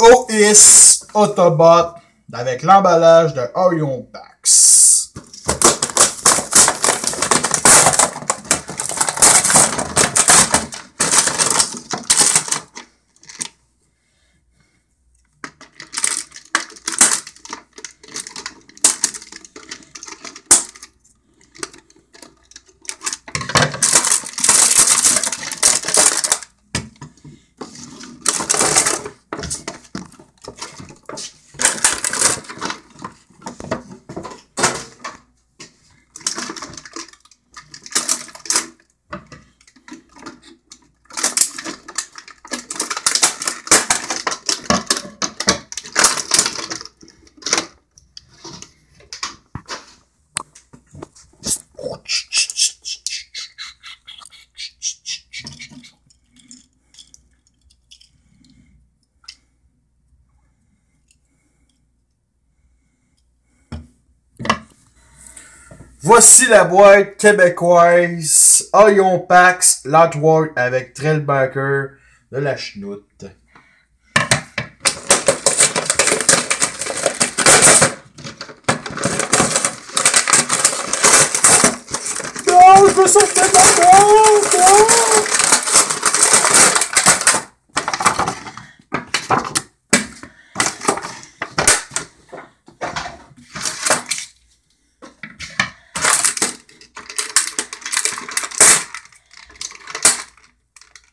OIS Autobot avec l'emballage de Orion Pax. Voici la boîte québécoise Orion Pax Lightwork avec Trailbacker de la chenoute. Non, je me sortais de la boîte! Non!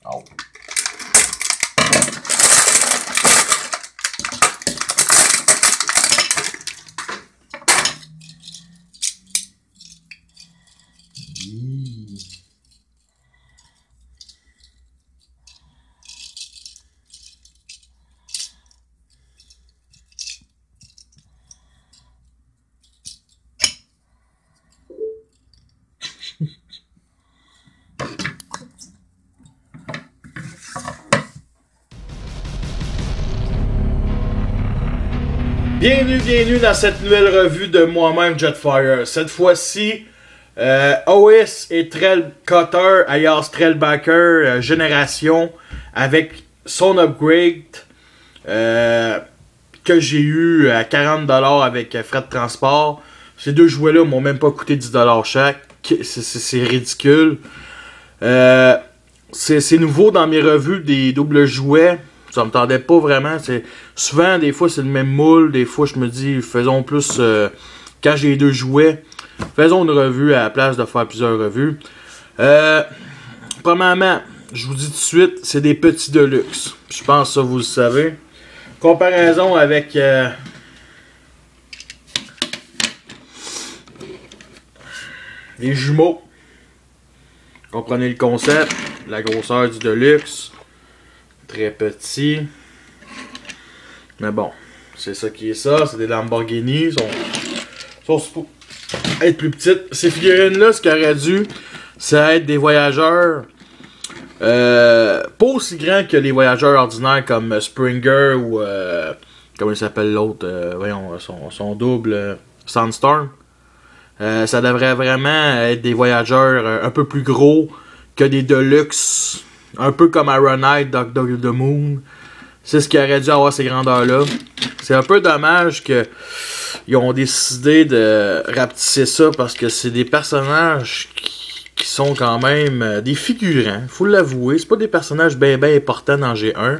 Oh. Bienvenue dans cette nouvelle revue de moi-même Jetfire. Cette fois-ci, OIS et Trail Cutter, alias Trailbacker Génération, avec son upgrade que j'ai eu à 40$ avec frais de transport. Ces deux jouets-là m'ont même pas coûté 10$ chaque. C'est ridicule. C'est nouveau dans mes revues des doubles jouets. Ça me tendait pas vraiment. Souvent, des fois, c'est le même moule. Des fois, je me dis, faisons plus... quand j'ai les deux jouets, faisons une revue à la place de faire plusieurs revues. Premièrement, je vous dis tout de suite, c'est des petits Deluxe. Je pense que ça, vous le savez. Comparaison avec... les jumeaux. Comprenez le concept. La grosseur du Deluxe. Très petit. Mais bon, c'est ça qui est ça. C'est des Lamborghini. Ils sont supposés être plus petites. Ces figurines-là, ce qu'ils auraient dû, c'est être des voyageurs pas aussi grands que les voyageurs ordinaires comme Springer ou comment il s'appelle l'autre, voyons, son double Sandstorm. Ça devrait vraiment être des voyageurs un peu plus gros que des Deluxe. Un peu comme Ironite, Dog the Moon. C'est ce qui aurait dû avoir ces grandeurs-là. C'est un peu dommage qu'ils ont décidé de rapetisser ça parce que c'est des personnages qui sont quand même des figurants. Faut l'avouer. C'est pas des personnages bien importants dans G1.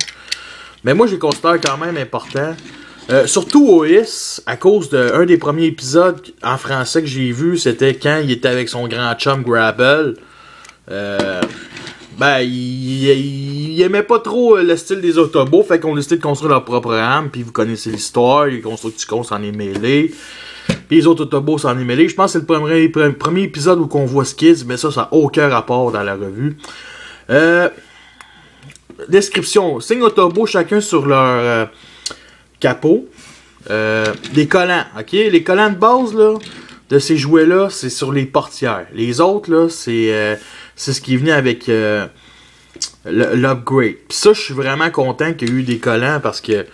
Mais moi, je les considère quand même importants. Surtout OIS, à cause d'un des premiers épisodes en français que j'ai vu, c'était quand il était avec son grand chum Grabble. Ben, il aimait pas trop le style des Autobots, fait qu'on a décidé de construire leur propre arme, puis vous connaissez l'histoire, les Constructicons s'en est mêlé, puis les autres Autobots s'en est mêlé. Je pense que c'est le premier épisode où on voit Skids, mais ça n'a aucun rapport dans la revue. Description, 5 Autobots, chacun sur leur capot. Des collants, ok? Les collants de base, là, de ces jouets-là, c'est sur les portières. Les autres, là, c'est ce qui est venu avec l'upgrade. Puis ça, je suis vraiment content qu'il y ait eu des collants parce que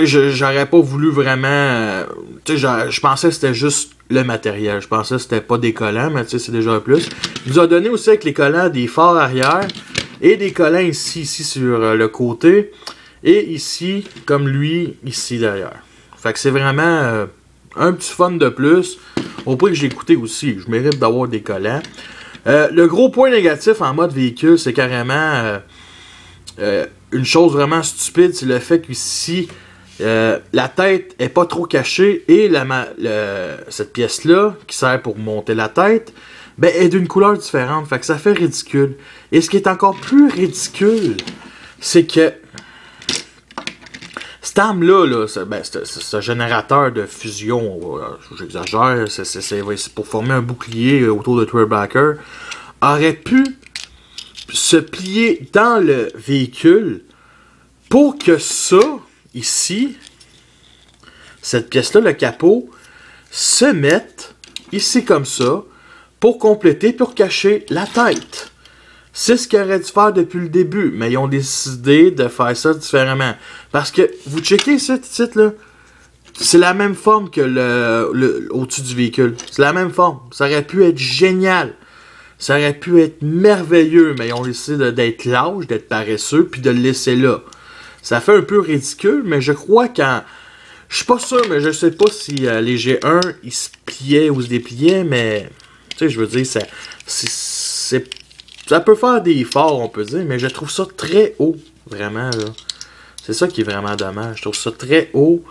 j'aurais pas voulu vraiment... je pensais que c'était juste le matériel. Je pensais que c'était pas des collants, mais c'est déjà un plus. Il nous a donné aussi avec les collants des phares arrière. Et des collants ici sur le côté. Et ici, comme lui, ici derrière. Fait que c'est vraiment un petit fun de plus. Au point que j'ai écouté aussi, je mérite d'avoir des collants. Le gros point négatif en mode véhicule, c'est carrément une chose vraiment stupide, c'est le fait qu'ici, la tête est pas trop cachée et cette pièce-là, qui sert pour monter la tête, ben, est d'une couleur différente. Fait que ça fait ridicule. Et ce qui est encore plus ridicule, c'est que cette arme-là, ce générateur de fusion, j'exagère, c'est pour former un bouclier autour de Trailbreaker, aurait pu se plier dans le véhicule pour que ça, ici, cette pièce-là, le capot, se mette ici comme ça, pour compléter, pour cacher la tête. C'est ce qu'ils auraient dû faire depuis le début, mais ils ont décidé de faire ça différemment. Parce que, vous checkez ce titre-là, c'est la même forme que au-dessus du véhicule. C'est la même forme. Ça aurait pu être génial. Ça aurait pu être merveilleux, mais ils ont décidé d'être lâches, d'être paresseux, puis de le laisser là. Ça fait un peu ridicule, mais je crois qu'en... Je suis pas sûr, mais je sais pas si les G1, ils se pliaient ou se dépliaient, mais... Tu sais, je veux dire, ça peut faire des efforts, on peut dire, mais je trouve ça très haut, vraiment, là. C'est ça qui est vraiment dommage. Je trouve ça très haut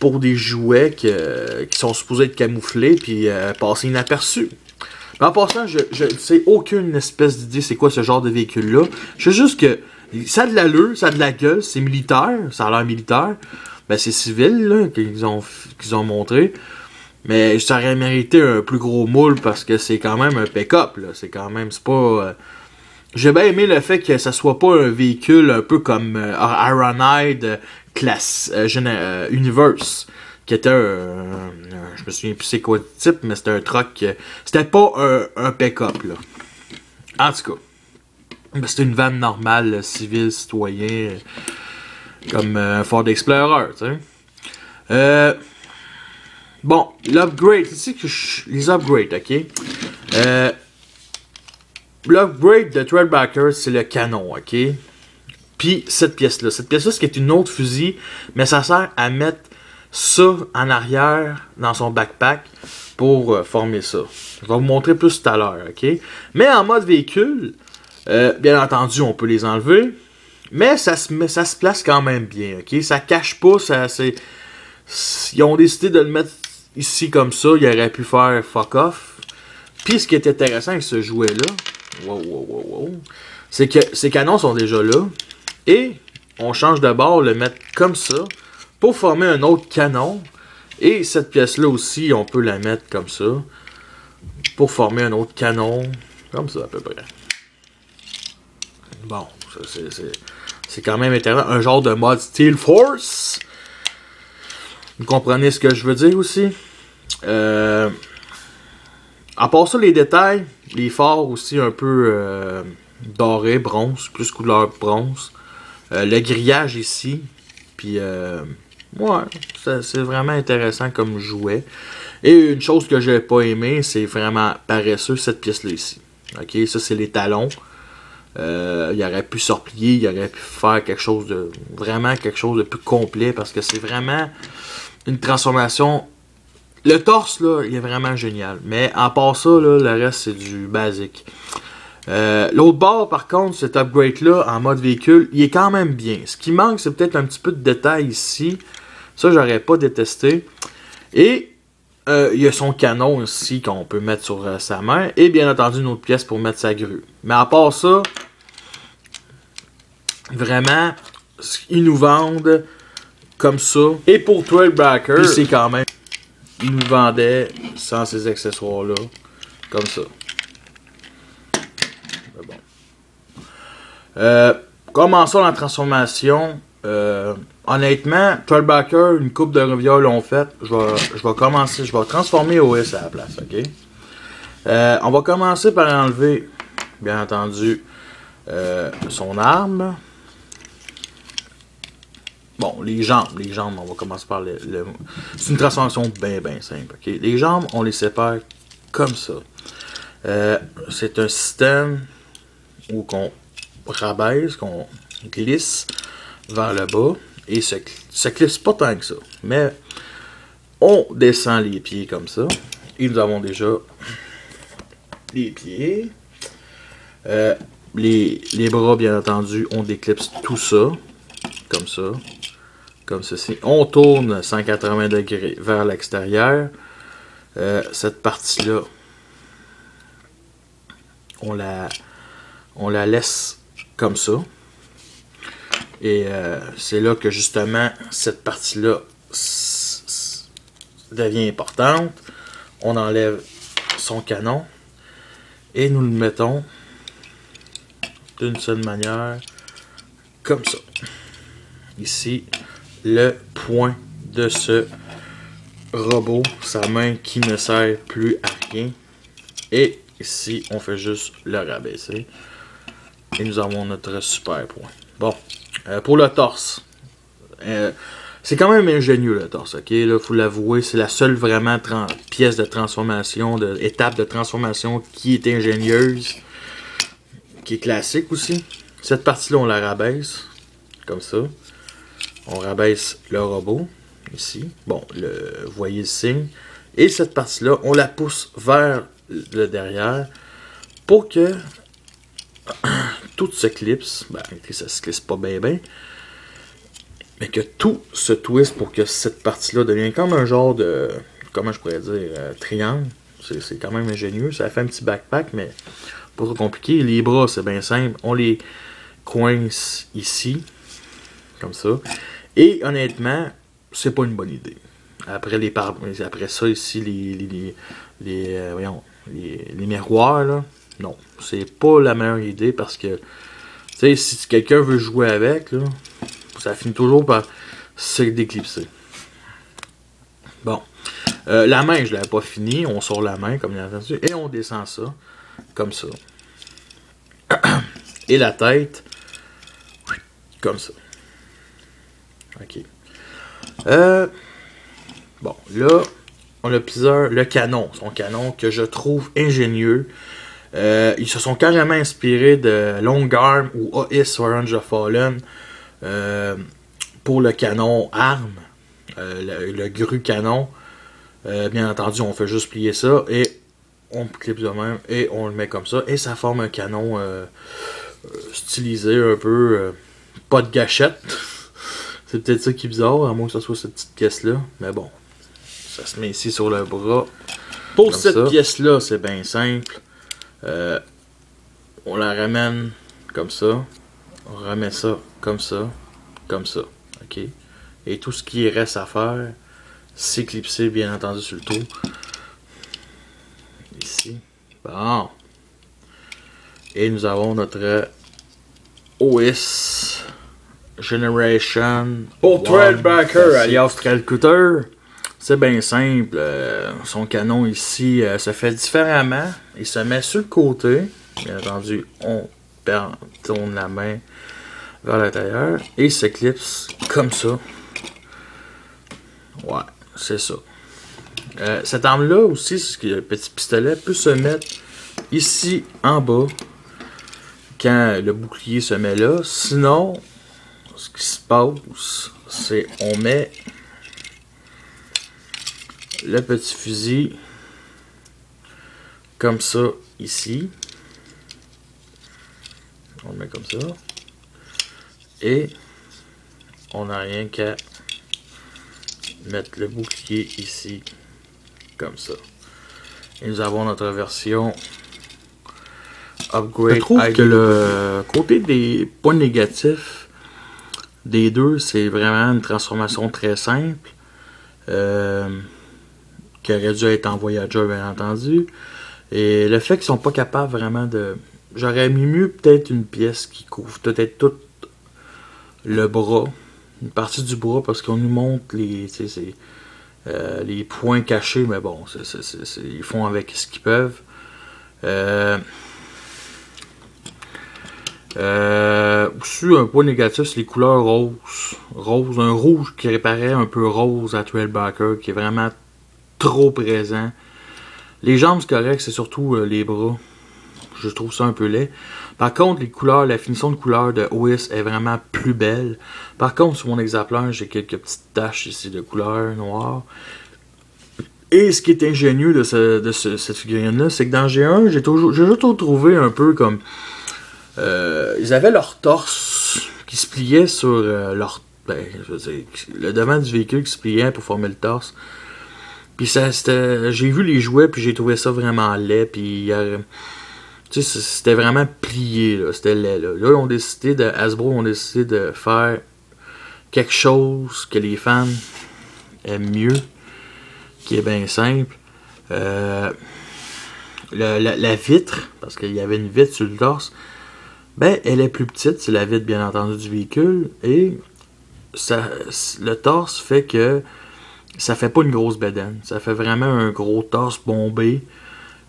pour des jouets qui sont supposés être camouflés, puis passer inaperçus. Mais en passant, je sais aucune espèce d'idée c'est quoi ce genre de véhicule-là. Je sais juste que ça a de l'allure, ça a de la gueule, c'est militaire, ça a l'air militaire. Ben c'est civil, là, qu'ils ont montré. Mais ça aurait mérité un plus gros moule parce que c'est quand même un pick-up, là. C'est pas... J'ai bien aimé le fait que ça soit pas un véhicule un peu comme Ironhide classe Universe, qui était je me souviens plus c'est quoi le type, mais c'était un truck... c'était pas un pick-up, là. En tout cas, c'était une vanne normale, civil, citoyen, comme un Ford Explorer, tu sais. Bon, l'upgrade, ici, les upgrades, ok? L'upgrade de Trailbreaker, c'est le canon, ok? Puis cette pièce-là. Cette pièce-là, c'est une autre fusil, mais ça sert à mettre ça en arrière dans son backpack pour former ça. Je vais vous montrer plus tout à l'heure, ok? Mais en mode véhicule, bien entendu, on peut les enlever, mais ça se place quand même bien, ok? Ça cache pas, ils ont décidé de le mettre ici comme ça, il aurait pu faire fuck off. Puis ce qui est intéressant avec ce jouet-là, c'est que ces canons sont déjà là. Et on change de bord, le mettre comme ça, pour former un autre canon. Et cette pièce-là aussi, on peut la mettre comme ça, pour former un autre canon, comme ça à peu près. Bon, c'est quand même intéressant. Un genre de mode Steel Force. Vous comprenez ce que je veux dire aussi? À part ça, les détails, les phares aussi un peu dorés, bronze, plus couleur bronze. Le grillage ici. Puis, ouais, c'est vraiment intéressant comme jouet. Et une chose que j'ai pas aimé, c'est vraiment paresseux, cette pièce-là ici. Ok, ça c'est les talons. Il aurait pu se replier, il aurait pu faire quelque chose de plus complet parce que c'est vraiment une transformation. Le torse là, il est vraiment génial, mais à part ça là, le reste c'est du basique. L'autre bord par contre, cet upgrade là en mode véhicule, il est quand même bien. Ce qui manque c'est peut-être un petit peu de détail ici. Ça j'aurais pas détesté. Et il y a son canon aussi qu'on peut mettre sur sa main. Et bien entendu une autre pièce pour mettre sa grue. Mais à part ça, vraiment, ils nous vendent comme ça. Et pour Trailbreaker, c'est quand même, ils nous vendaient sans ces accessoires-là, comme ça. Bon. Commençons la transformation. Honnêtement, Trailbreaker, une coupe de rivière l'ont fait. Je vais transformer OS à la place, ok? On va commencer par enlever, bien entendu, son arme. Bon, les jambes, on va commencer par c'est une transformation bien simple, ok? Les jambes, on les sépare comme ça. C'est un système ou qu'on rabaisse, qu'on glisse vers le bas et se clipse pas tant que ça. Mais on descend les pieds comme ça. Et nous avons déjà les pieds. Les bras, bien entendu, on déclipse tout ça. Comme ça. Comme ceci. On tourne 180 degrés vers l'extérieur. Cette partie-là, on la laisse comme ça. Et c'est là que justement cette partie-là devient importante. On enlève son canon et nous le mettons d'une seule manière, comme ça. Ici, le point de ce robot, sa main qui ne sert plus à rien. Et ici, on fait juste le rabaisser. Et nous avons notre super point. Bon, pour le torse, c'est quand même ingénieux le torse, ok? Là, faut l'avouer, c'est la seule vraiment pièce de transformation, étape de transformation qui est ingénieuse, qui est classique aussi. Cette partie-là, on la rabaisse, comme ça. On rabaisse le robot, ici. Bon, vous voyez le signe. Et cette partie-là, on la pousse vers le derrière pour que tout se clipse. Ben, ça se clipse pas bien, mais que tout se twiste pour que cette partie-là devienne comme un genre de, comment je pourrais dire, triangle. C'est quand même ingénieux. Ça fait un petit backpack, mais pas trop compliqué. Les bras, c'est bien simple. On les coince ici, comme ça. Et honnêtement, c'est pas une bonne idée. Après ça, ici, les miroirs, là, non. C'est pas la meilleure idée parce que, tu sais, si quelqu'un veut jouer avec, là, ça finit toujours par se déclipser. Bon. La main, je l'avais pas fini. On sort la main, comme bien entendu, et on descend ça, comme ça. Et la tête, comme ça. Ok. Bon, là, on a le canon. Son canon que je trouve ingénieux. Ils se sont carrément inspirés de Long Arm ou AIS Orange of Fallen pour le canon arme, le grue canon. Bien entendu, on fait juste plier ça et on clipse de même et on le met comme ça. Et ça forme un canon stylisé un peu, pas de gâchette. C'est peut-être ça qui est bizarre, à moins que ce soit cette petite pièce-là. Mais bon, ça se met ici sur le bras. Pour cette pièce-là, c'est bien simple. On la ramène comme ça. On remet ça comme ça. Comme ça. Ok. Et tout ce qui reste à faire, c'est clipser, bien entendu, sur le tour. Ici. Bon. Et nous avons notre OS Generation pour Threadbreaker alias Threadcutter. C'est bien simple. Son canon ici se fait différemment. Il se met sur le côté. Bien entendu, on tourne la main vers l'intérieur et il se clipse comme ça. Ouais, c'est ça. Cette arme-là aussi, le petit pistolet, peut se mettre ici en bas quand le bouclier se met là. Sinon, ce qui se passe, c'est on met le petit fusil comme ça ici. On le met comme ça. Et on n'a rien qu'à mettre le bouclier ici comme ça. Et nous avons notre version upgrade. Je trouve que le côté des points négatifs des deux, c'est vraiment une transformation très simple. Qui aurait dû être en Voyager, bien entendu. Et le fait qu'ils sont pas capables vraiment de... J'aurais mis mieux peut-être une pièce qui couvre peut-être tout le bras. Une partie du bras, parce qu'on nous montre les points cachés, mais bon, ils font avec ce qu'ils peuvent. Aussi, un point négatif, c'est les couleurs roses. Un rouge qui paraît un peu rose à Threadbreaker, qui est vraiment trop présent. Les jambes, c'est correct, c'est surtout les bras. Je trouve ça un peu laid. Par contre, les couleurs, la finition de couleur de OIS est vraiment plus belle. Par contre, sur mon exemplaire, j'ai quelques petites taches ici de couleur noire. Et ce qui est ingénieux de cette figurine-là, c'est que dans G1, j'ai toujours trouvé un peu comme... ils avaient leur torse qui se pliait sur leur... Ben, je veux dire, le devant du véhicule qui se pliait pour former le torse. Puis j'ai vu les jouets, puis j'ai trouvé ça vraiment laid, puis... tu sais, c'était vraiment plié, là, c'était laid. Là, Hasbro ont décidé de faire quelque chose que les fans aiment mieux, qui est bien simple. La vitre, parce qu'il y avait une vitre sur le torse, ben, elle est plus petite, c'est la vitre bien entendu du véhicule, et le torse fait que ça fait pas une grosse bedaine, ça fait vraiment un gros torse bombé.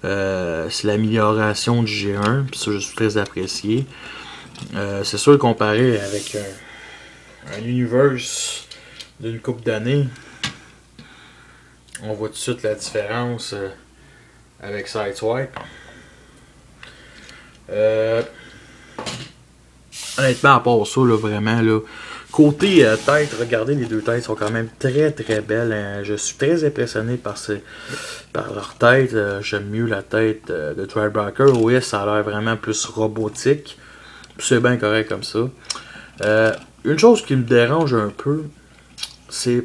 C'est l'amélioration du G1, puis ça je suis très apprécié. C'est sûr comparé avec un Universe d'une couple d'années, on voit tout de suite la différence avec Sideswipe. Honnêtement, à part ça, là, vraiment, là, côté tête, regardez, les deux têtes sont quand même très très belles. Je suis très impressionné par leur tête. J'aime mieux la tête de Trailbreaker. Oui, ça a l'air vraiment plus robotique. C'est bien correct comme ça. Une chose qui me dérange un peu, c'est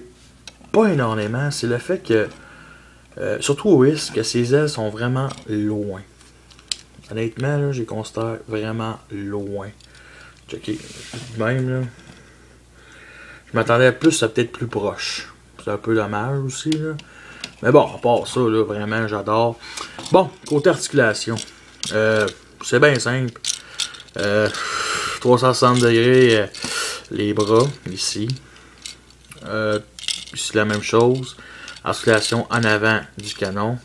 pas énormément, c'est le fait que, surtout au Whis, que ses ailes sont vraiment loin. Honnêtement, là, je les considère vraiment loin. Checké. Même, là. Je m'attendais à plus, ça peut-être plus proche. C'est un peu dommage aussi, là. Mais bon, à part ça, là, vraiment, j'adore. Bon, côté articulation. C'est bien simple. 360 degrés, les bras, ici. Ici, la même chose. Articulation en avant du canon.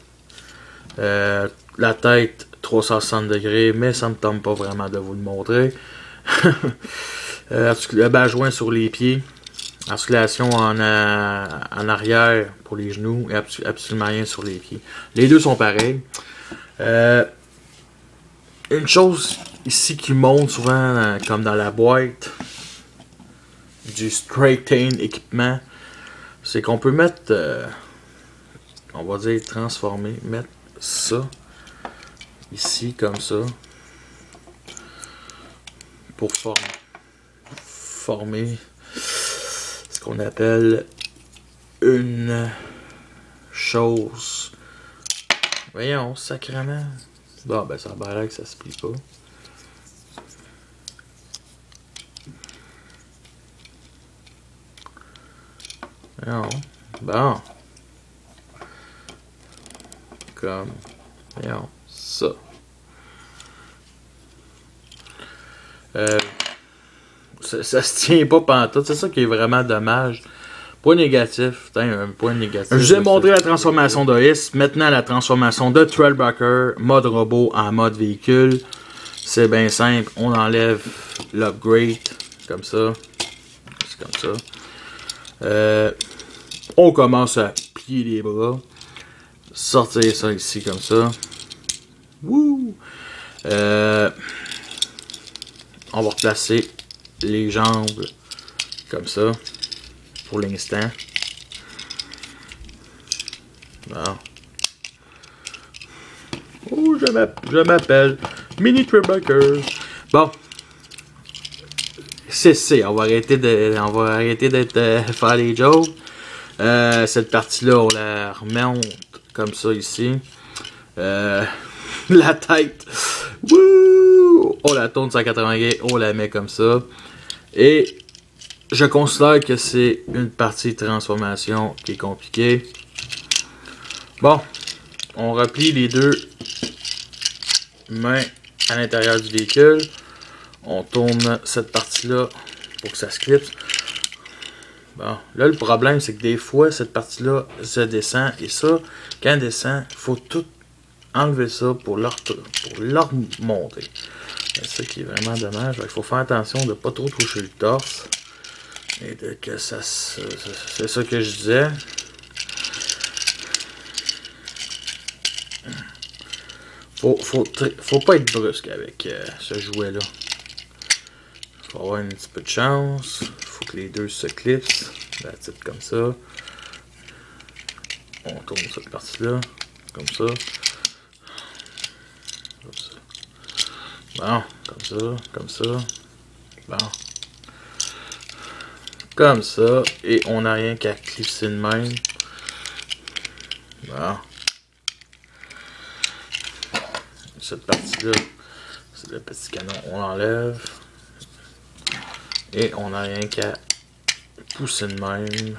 La tête, 360 degrés, mais ça ne me tente pas vraiment de vous le montrer. Bas joint sur les pieds. Articulation en arrière pour les genoux et absolument rien sur les pieds. Les deux sont pareils. Une chose ici qui monte souvent comme dans la boîte du Straighten équipement, c'est qu'on peut mettre, on va dire transformer, mettre ça ici comme ça pour former ce qu'on appelle une chose. Voyons, sacrément. Bon, ben ça a l'air que ça se plie pas. Voyons. Bon. Comme, voyons, ça. Ça se tient pas pantoute. C'est ça qui est vraiment dommage. Point négatif. Un point négatif. Je vous ai montré la transformation d'OIS. Maintenant, la transformation de Trailbreaker. Mode robot en mode véhicule. C'est bien simple. On enlève l'upgrade. Comme ça. C'est comme ça. On commence à plier les bras. Sortir ça ici comme ça. Wouh! On va replacer les jambes comme ça pour l'instant. Bon. Oh, je m'appelle Mini Trailbreaker. Bon. C'est on va arrêter d'être faire les jokes. Cette partie-là, on la remonte comme ça ici. La tête. Wouh! On la tourne 180 degrés, on la met comme ça. Et je considère que c'est une partie de transformation qui est compliquée. Bon, on replie les deux mains à l'intérieur du véhicule. On tourne cette partie-là pour que ça se clipse. Bon, là, le problème, c'est que des fois, cette partie-là se descend. Et ça, quand elle descend, il faut tout enlever ça pour le remonter. C'est ça qui est vraiment dommage. Il faut faire attention de ne pas trop toucher le torse. Et de que ça... C'est ça que je disais. Faut pas être brusque avec ce jouet-là. Il faut avoir un petit peu de chance. Il faut que les deux se clipsent. La type comme ça. On tourne cette partie-là. Comme ça. Comme ça. Bon, comme ça, comme ça. Bon. Comme ça. Et on n'a rien qu'à clipser de même. Bon. Cette partie-là, c'est le petit canon, on l'enlève. Et on n'a rien qu'à pousser de même.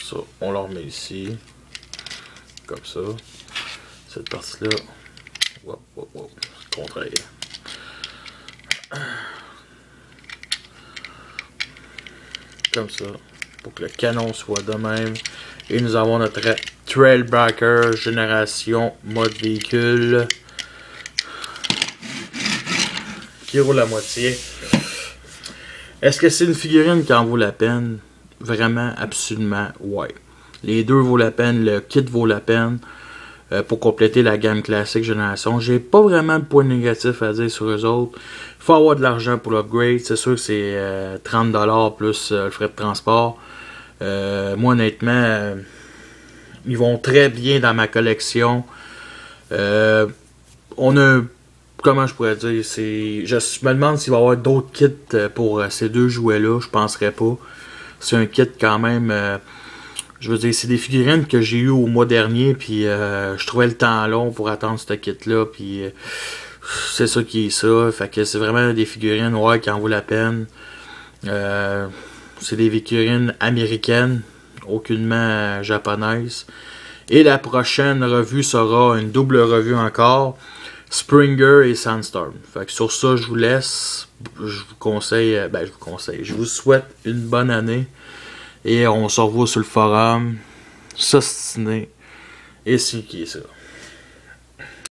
Ça, on le remet ici. Comme ça. Cette partie-là. Wow, wow, wow. C'est contraire. Comme ça. Pour que le canon soit de même. Et nous avons notre Trailbreaker génération mode véhicule. Qui roule à moitié. Est-ce que c'est une figurine qui en vaut la peine? Vraiment, absolument, ouais. Les deux vaut la peine, le kit vaut la peine. Pour compléter la gamme classique génération. J'ai pas vraiment de point négatif à dire sur eux autres. Il faut avoir de l'argent pour l'upgrade. C'est sûr que c'est 30$ plus le frais de transport. Moi honnêtement, ils vont très bien dans ma collection. On a, comment je pourrais dire, je me demande s'il va y avoir d'autres kits pour ces deux jouets-là. Je penserais pas. C'est un kit quand même... je veux dire, c'est des figurines que j'ai eu au mois dernier, puis je trouvais le temps long pour attendre ce kit-là, puis c'est ça qui est ça. Fait que c'est vraiment des figurines, ouais, qui en vaut la peine. C'est des figurines américaines, aucunement japonaises. Et la prochaine revue sera une double revue encore, Springer et Sandstorm. Fait que sur ça, je vous laisse. Je vous conseille, je vous souhaite une bonne année. Et on se revoit sur le forum, s'ostiner, et c'est qui est ça.